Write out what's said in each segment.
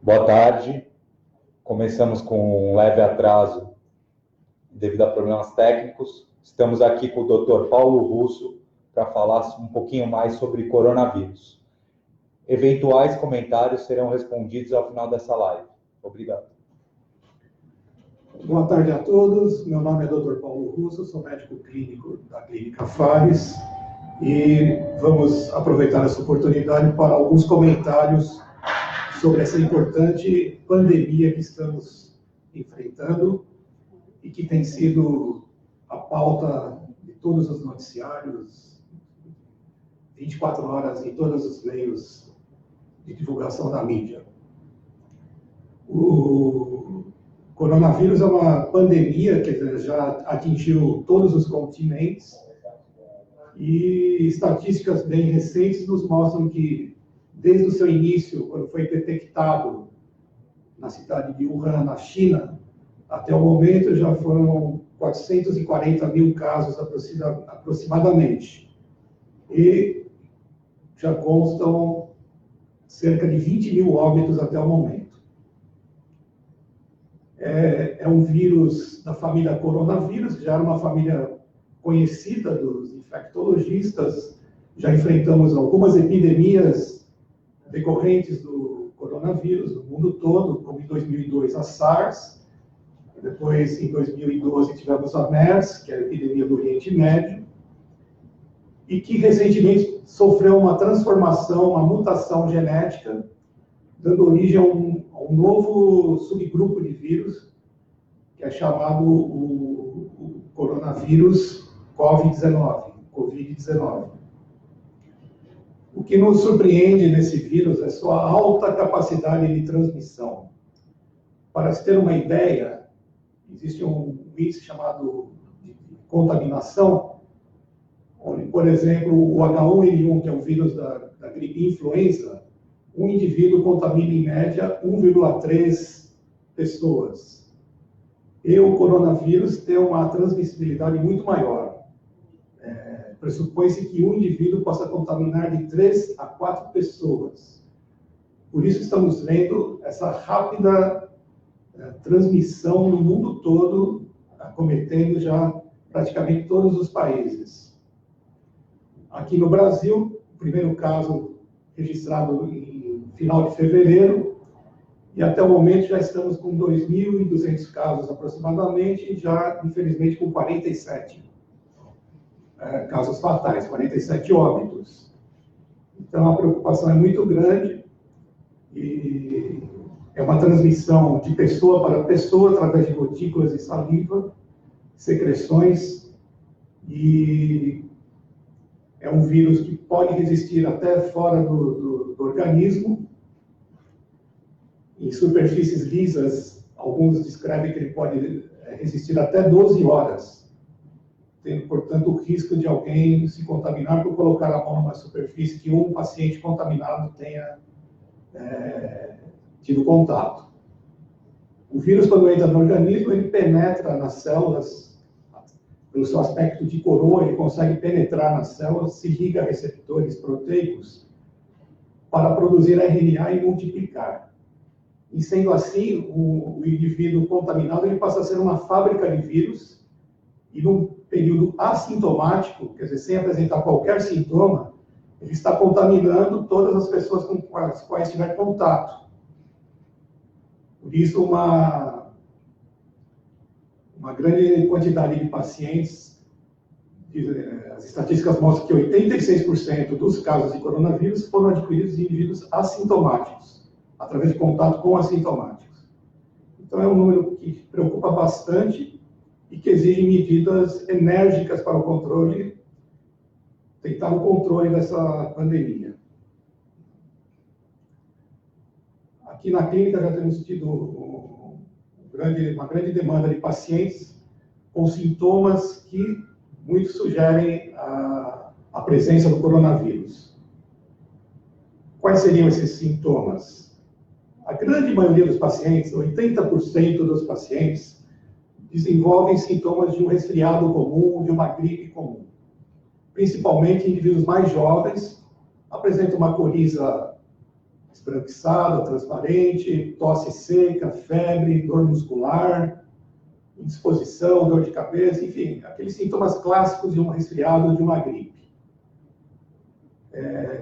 Boa tarde. Começamos com um leve atraso devido a problemas técnicos. Estamos aqui com o Dr. Paulo Russo para falar um pouquinho mais sobre coronavírus. Eventuais comentários serão respondidos ao final dessa live. Obrigado. Boa tarde a todos. Meu nome é Dr. Paulo Russo, sou médico clínico da Clínica Fares e vamos aproveitar essa oportunidade para alguns comentários sobre essa importante pandemia que estamos enfrentando e que tem sido a pauta de todos os noticiários, 24 horas em todos os meios de divulgação da mídia. O coronavírus é uma pandemia que já atingiu todos os continentes e estatísticas bem recentes nos mostram que, desde o seu início, quando foi detectado na cidade de Wuhan, na China, até o momento já foram 440 mil casos aproximadamente. E já constam cerca de 20 mil óbitos até o momento. É um vírus da família coronavírus, que já era uma família conhecida dos infectologistas. Já enfrentamos algumas epidemias decorrentes do coronavírus no mundo todo, como em 2002 a SARS, depois em 2012 tivemos a MERS, que é a epidemia do Oriente Médio, e que recentemente sofreu uma transformação, uma mutação genética, dando origem a um novo subgrupo de vírus, que é chamado o coronavírus Covid-19. O que nos surpreende nesse vírus é sua alta capacidade de transmissão. Para se ter uma ideia, existe um índice chamado de contaminação, onde, por exemplo, o H1N1, que é o vírus da gripe influenza, um indivíduo contamina em média 1,3 pessoas. E o coronavírus tem uma transmissibilidade muito maior. Pressupõe-se que um indivíduo possa contaminar de 3 a 4 pessoas. Por isso estamos vendo essa rápida transmissão no mundo todo, acometendo já praticamente todos os países. Aqui no Brasil, o primeiro caso registrado em final de fevereiro, e até o momento já estamos com 2.200 casos aproximadamente, e já, infelizmente, com 47 casos fatais, 47 óbitos. Então, a preocupação é muito grande e é uma transmissão de pessoa para pessoa através de gotículas de saliva, secreções, e é um vírus que pode resistir até fora do organismo. Em superfícies lisas, alguns descrevem que ele pode resistir até 12 horas. Tendo, portanto, o risco de alguém se contaminar por colocar a mão numa superfície que um paciente contaminado tenha tido contato. O vírus, quando entra no organismo, ele penetra nas células, pelo seu aspecto de coroa, ele consegue penetrar nas células, se liga a receptores proteicos para produzir RNA e multiplicar. E sendo assim, o indivíduo contaminado ele passa a ser uma fábrica de vírus, e num período assintomático, quer dizer, sem apresentar qualquer sintoma, ele está contaminando todas as pessoas com as quais tiver contato. Por isso, uma grande quantidade de pacientes, as estatísticas mostram que 86% dos casos de coronavírus foram adquiridos em indivíduos assintomáticos, através de contato com assintomáticos. Então, é um número que preocupa bastante e que exige medidas enérgicas para o controle, tentar o controle dessa pandemia. Aqui na clínica já temos tido uma grande demanda de pacientes com sintomas que muito sugerem a presença do coronavírus. Quais seriam esses sintomas? A grande maioria dos pacientes, 80% dos pacientes, desenvolvem sintomas de um resfriado comum, de uma gripe comum. Principalmente indivíduos mais jovens, apresentam uma coriza esbranquiçada, transparente, tosse seca, febre, dor muscular, indisposição, dor de cabeça, enfim, aqueles sintomas clássicos de um resfriado ou de uma gripe.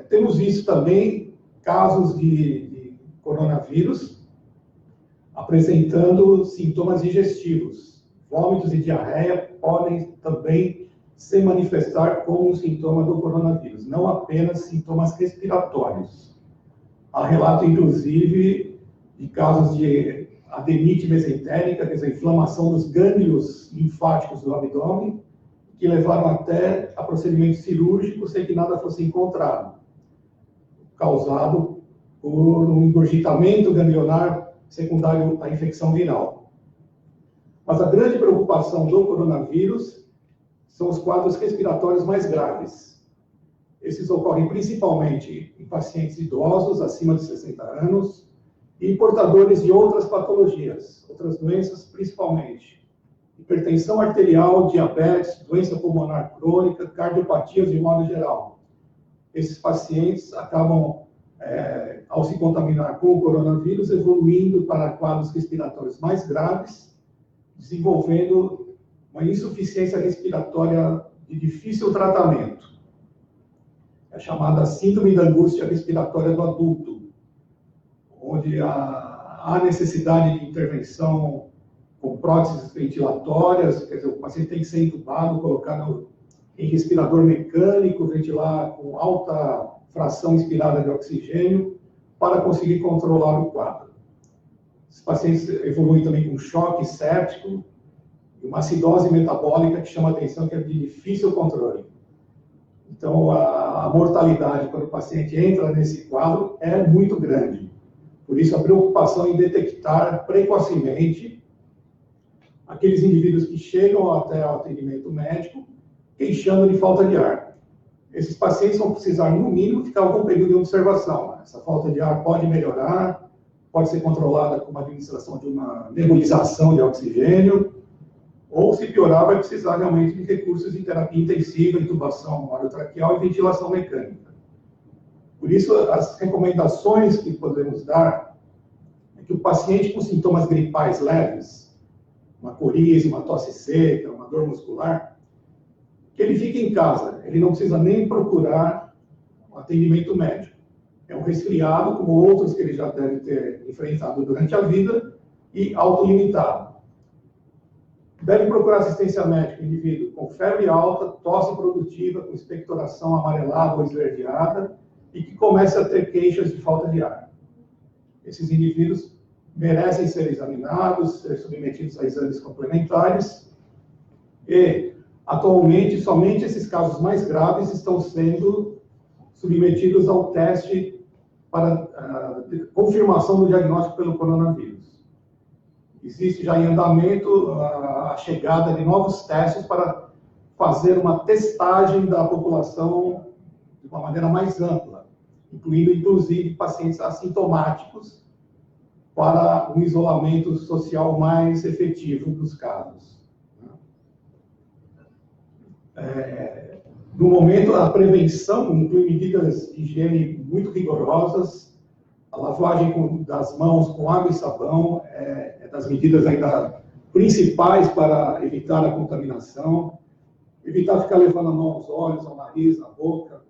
Temos visto também casos de coronavírus apresentando sintomas digestivos. Vômitos e diarreia podem também se manifestar como um sintoma do coronavírus, não apenas sintomas respiratórios. Há relato, inclusive, de casos de adenite mesentérica, quer dizer, inflamação dos gânglios linfáticos do abdômen, que levaram até a procedimento cirúrgico sem que nada fosse encontrado, causado por um engurgitamento ganglionar secundário à infecção viral. Mas a grande preocupação do coronavírus são os quadros respiratórios mais graves. Esses ocorrem principalmente em pacientes idosos, acima de 60 anos, e portadores de outras patologias, outras doenças principalmente. Hipertensão arterial, diabetes, doença pulmonar crônica, cardiopatias de modo geral. Esses pacientes acabam, ao se contaminar com o coronavírus, evoluindo para quadros respiratórios mais graves, desenvolvendo uma insuficiência respiratória de difícil tratamento. É chamada síndrome da angústia respiratória do adulto, onde há necessidade de intervenção com próteses ventilatórias, quer dizer, o paciente tem que ser entubado, colocado em respirador mecânico, ventilar com alta fração inspirada de oxigênio, para conseguir controlar o quadro. Os pacientes evoluem também com choque séptico e uma acidose metabólica que chama a atenção, que é de difícil controle. Então, a mortalidade, quando o paciente entra nesse quadro, é muito grande. Por isso, a preocupação em detectar precocemente aqueles indivíduos que chegam até o atendimento médico queixando de falta de ar. Esses pacientes vão precisar, no mínimo, ficar algum período de observação. Essa falta de ar pode melhorar, pode ser controlada com uma administração de uma nebulização de oxigênio, ou, se piorar, vai precisar realmente de recursos de terapia intensiva, intubação orotraqueal e ventilação mecânica. Por isso, as recomendações que podemos dar é que o paciente com sintomas gripais leves, uma coriza, uma tosse seca, uma dor muscular, que ele fique em casa, ele não precisa nem procurar um atendimento médico. É um resfriado, como outros que ele já deve ter enfrentado durante a vida, e autolimitado. Deve procurar assistência médica, indivíduo com febre alta, tosse produtiva, com expectoração amarelada ou esverdeada, e que comece a ter queixas de falta de ar. Esses indivíduos merecem ser examinados, ser submetidos a exames complementares, e, atualmente, somente esses casos mais graves estão sendo submetidos ao teste para confirmação do diagnóstico pelo coronavírus. Existe já em andamento a chegada de novos testes para fazer uma testagem da população de uma maneira mais ampla, incluindo, inclusive, pacientes assintomáticos, para um isolamento social mais efetivo dos casos. No momento, a prevenção inclui medidas de higiene muito rigorosas, a lavagem das mãos com água e sabão é das medidas ainda principais para evitar a contaminação, evitar ficar levando a mão aos olhos, ao nariz, à boca,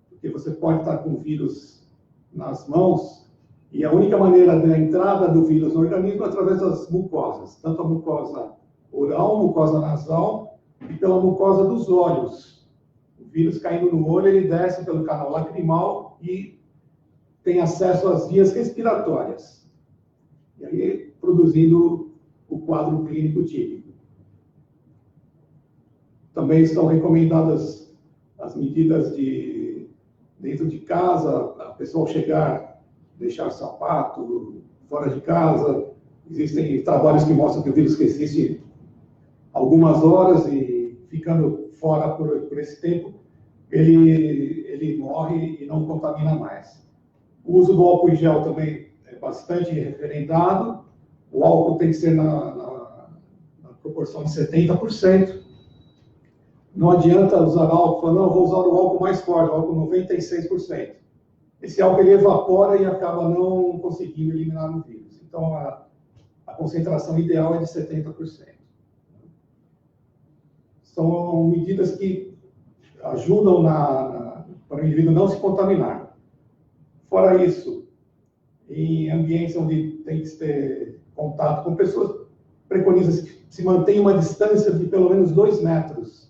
porque você pode estar com o vírus nas mãos, e a única maneira da entrada do vírus no organismo é através das mucosas, tanto a mucosa oral, mucosa nasal e pela mucosa dos olhos. O vírus caindo no olho, ele desce pelo canal lacrimal e tem acesso às vias respiratórias, e aí produzindo o quadro clínico típico. Também estão recomendadas as medidas de dentro de casa, a pessoa chegar, deixar o sapato fora de casa. Existem trabalhos que mostram que o vírus resiste algumas horas e, ficando fora por esse tempo, ele morre e não contamina mais. O uso do álcool em gel também é bastante referendado. O álcool tem que ser na proporção de 70%. Não adianta usar álcool, falar, não, vou usar o álcool mais forte, o álcool 96%. esse álcool ele evapora e acaba não conseguindo eliminar o vírus. Então, a concentração ideal é de 70%. São medidas que ajudam para o indivíduo não se contaminar. Fora isso, em ambientes onde tem que ter contato com pessoas, preconiza-se que se mantenha uma distância de pelo menos 2 metros,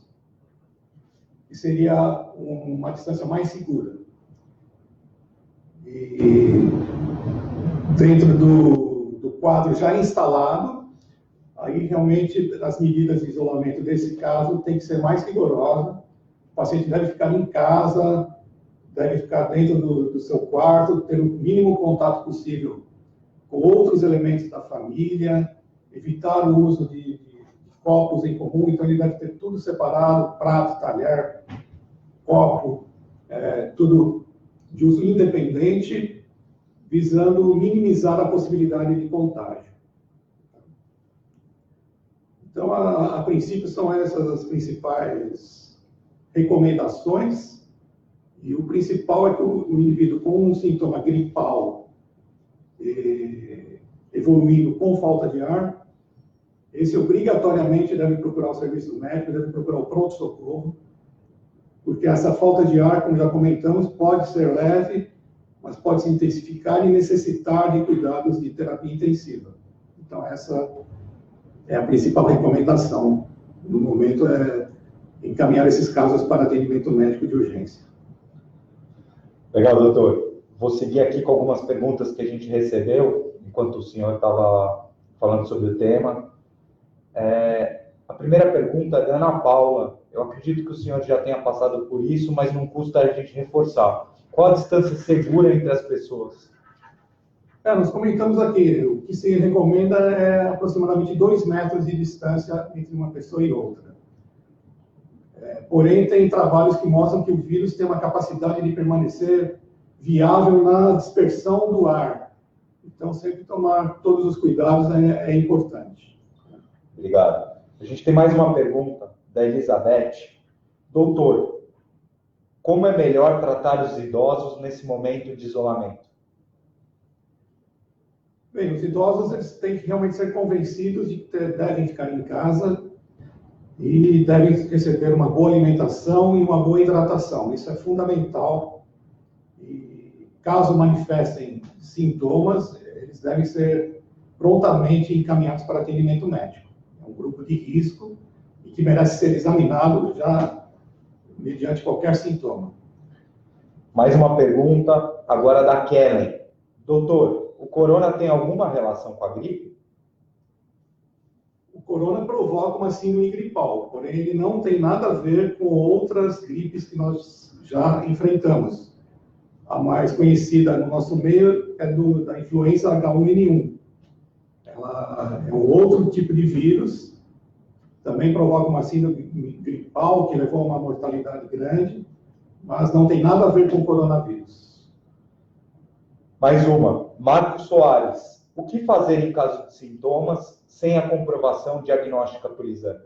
que seria uma distância mais segura. E dentro do quadro já instalado, aí realmente as medidas de isolamento desse caso têm que ser mais rigorosas. O paciente deve ficar em casa, deve ficar dentro do seu quarto, ter o mínimo contato possível com outros elementos da família, evitar o uso de copos em comum, então ele deve ter tudo separado, prato, talher, copo, tudo de uso independente, visando minimizar a possibilidade de contágio. Então, a princípio, são essas as principais recomendações, e o principal é que o indivíduo com um sintoma gripal evoluindo com falta de ar, esse obrigatoriamente deve procurar o serviço médico, deve procurar o pronto-socorro, porque essa falta de ar, como já comentamos, pode ser leve, mas pode se intensificar e necessitar de cuidados de terapia intensiva. Então, essa é a principal recomendação no momento, é encaminhar esses casos para atendimento médico de urgência. Legal, doutor. Vou seguir aqui com algumas perguntas que a gente recebeu enquanto o senhor estava falando sobre o tema. A primeira pergunta é da Ana Paula. Eu acredito que o senhor já tenha passado por isso, mas não custa a gente reforçar. Qual a distância segura entre as pessoas? Nós comentamos aqui, o que se recomenda é aproximadamente 2 metros de distância entre uma pessoa e outra. Porém, tem trabalhos que mostram que o vírus tem uma capacidade de permanecer viável na dispersão do ar. Então, sempre tomar todos os cuidados é importante. Obrigado. A gente tem mais uma pergunta da Elizabeth. Doutor, como é melhor tratar os idosos nesse momento de isolamento? Bem, os idosos eles têm que realmente ser convencidos de que devem ficar em casa e devem receber uma boa alimentação e uma boa hidratação. Isso é fundamental. E caso manifestem sintomas, eles devem ser prontamente encaminhados para atendimento médico. É um grupo de risco e que merece ser examinado já mediante qualquer sintoma. Mais uma pergunta agora da Kellen. Doutor, o corona tem alguma relação com a gripe? O corona provoca uma síndrome gripal, porém ele não tem nada a ver com outras gripes que nós já enfrentamos. A mais conhecida no nosso meio é da influenza H1N1. Ela é um outro tipo de vírus, também provoca uma síndrome gripal que levou a uma mortalidade grande, mas não tem nada a ver com o coronavírus. Mais uma. Marcos Soares. O que fazer em caso de sintomas sem a comprovação diagnóstica por exame?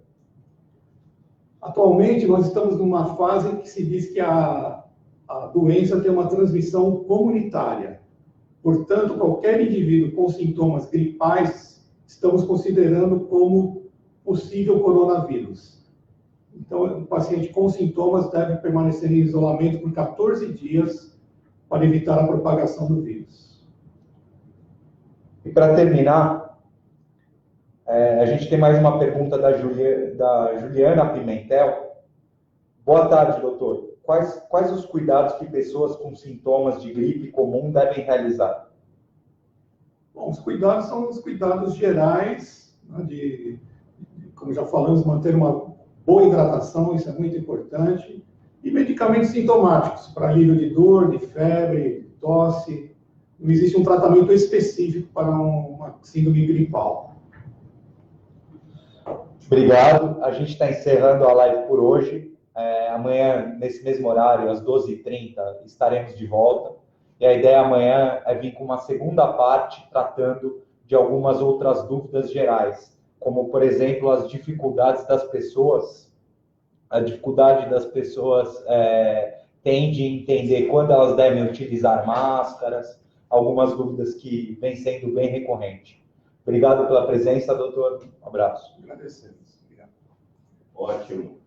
Atualmente, nós estamos numa fase em que se diz que a doença tem uma transmissão comunitária. Portanto, qualquer indivíduo com sintomas gripais, estamos considerando como possível coronavírus. Então, o paciente com sintomas deve permanecer em isolamento por 14 dias para evitar a propagação do vírus. E para terminar, a gente tem mais uma pergunta da Juliana Pimentel. Boa tarde, doutor. Quais os cuidados que pessoas com sintomas de gripe comum devem realizar? Bom, os cuidados são os cuidados gerais, né, como já falamos, manter uma boa hidratação, isso é muito importante, e medicamentos sintomáticos para alívio de dor, de febre, de tosse. Não existe um tratamento específico para uma síndrome gripal. Obrigado. A gente está encerrando a live por hoje. Amanhã, nesse mesmo horário, às 12h30, estaremos de volta. E a ideia amanhã é vir com uma segunda parte tratando de algumas outras dúvidas gerais, como, por exemplo, as dificuldades das pessoas, a dificuldade das pessoas tende a entender quando elas devem utilizar máscaras, algumas dúvidas que vêm sendo bem recorrentes. Obrigado pela presença, doutor. Um abraço. Agradecemos. Obrigado. Ótimo.